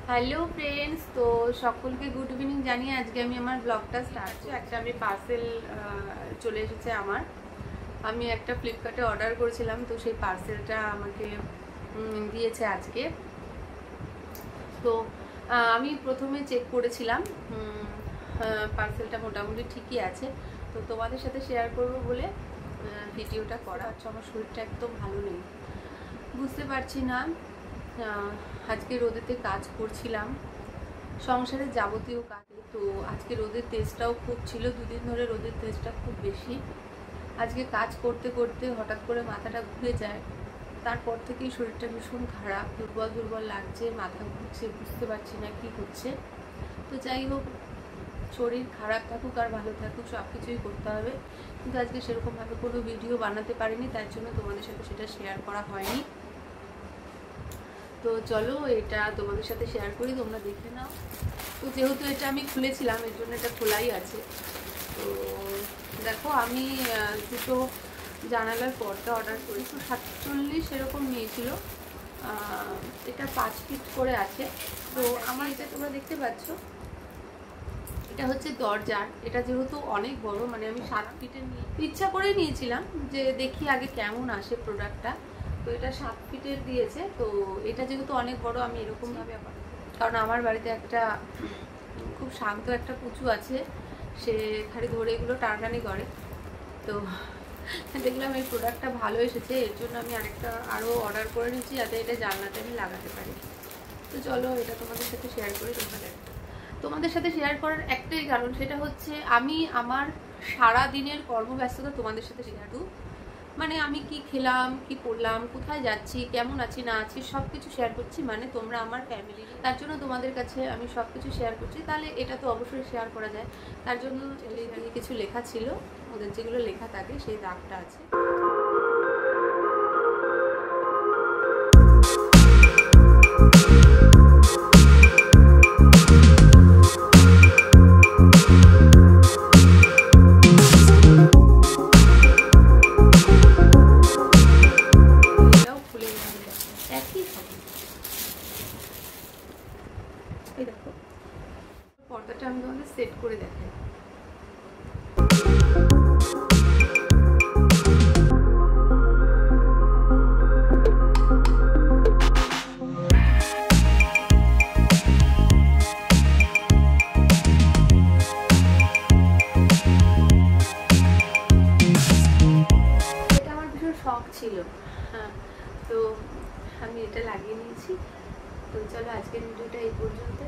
Hello friends, তো সকলকে good evening জানিয়ে আজকে আমি আমার ব্লগটা স্টার্ট করছি। একটা আমি পার্সেল চলে এসেছে আমার। আমি একটা ফ্লিপকার্টে অর্ডার করেছিলাম, তো সেই পার্সেলটা আমাকে দিয়েছে আজকে। তো আমি প্রথমে চেক করেছিলাম, পার্সেলটা মোটামুটি ঠিকই আছে। তো তোমাদের সাথে শেয়ার করবো বলে ভিডিওটা করা। আচ্ছা, আমার শরীরটা একদম ভালো নেই, বুঝতে পারছি না। আজকে রোদেতে কাজ করছিলাম, সংসারের যাবতীয় কাজ। তো আজকে রোদের তেজটাও খুব ছিল, দুদিন ধরে রোদের তেজটা খুব বেশি। আজকে কাজ করতে করতে হঠাৎ করে মাথাটা ঘুরে যায়, তারপর থেকেই শরীরটা ভীষণ খারাপ, দুর্বল দুর্বল লাগছে, মাথা ঘুরছে, বুঝতে পারছি না কি হচ্ছে। তো যাই হোক, শরীর খারাপ থাকুক আর ভালো থাকুক সব কিছুই করতে হবে, কিন্তু আজকে সেরকমভাবে কোনো ভিডিও বানাতে পারিনি, তার জন্য তোমাদের সাথে সেটা শেয়ার করা হয়নি। তো চলো এটা তোমাদের সাথে শেয়ার করি, তোমরা দেখে নাও। তো যেহেতু এটা আমি খুলেছিলাম, এর জন্য এটা খোলাই আছে। তো দেখো, আমি দুটো জানালার পর্দা অর্ডার করি, 247 এরকম নিয়েছিল। এটা 5 ফিট করে আছে। তো আমার এটা তোমরা দেখতে পাচ্ছ, এটা হচ্ছে দরজার। এটা যেহেতু অনেক বড়, মানে আমি 7 ফিটের ইচ্ছা করে নিয়েছিলাম যে দেখি আগে কেমন আসে প্রোডাক্টটা। তো এটা 7 ফিটের দিয়েছে। তো এটা যেহেতু অনেক বড়, আমি এরকমভাবে আবার, কারণ আমার বাড়িতে একটা খুব শান্ত একটা পুচু আছে, সে খালি ধরে এগুলো টানাটানি করে। তো দেখলাম এই প্রোডাক্টটা ভালো এসেছে, এর জন্য আমি আরও অর্ডার করে নিচ্ছি, যাতে এটা জানলাতে আমি লাগাতে পারি। তো চলো এটা তোমাদের সাথে শেয়ার করি। তোমাদের সাথে শেয়ার করার একটাই কারণ, সেটা হচ্ছে আমি আমার সারা দিনের কর্মব্যস্ততা তোমাদের সাথে শেয়ার করব। মানে আমি কি খেলাম, কি করলাম, কোথায় যাচ্ছি, কেমন আছি না আছি, সব কিছু শেয়ার করছি। মানে তোমরা আমার ফ্যামিলি, তার জন্য তোমাদের কাছে আমি সব কিছু শেয়ার করছি। তাহলে এটা তো অবশ্যই শেয়ার করা যায়, তার জন্য কিছু লেখা ছিল, ওদের যেগুলো লেখা থাকে সেই দাগটা আছে। এই দেখো, পর্দাটা আমি তোমাদের সেট করে দেখাই। এটা আমার ভীষণ শখ ছিল, হ্যাঁ, তো আমি এটা লাগিয়ে নিয়েছি। তো চলো আজকের ভিডিওটা এই পর্যন্ত।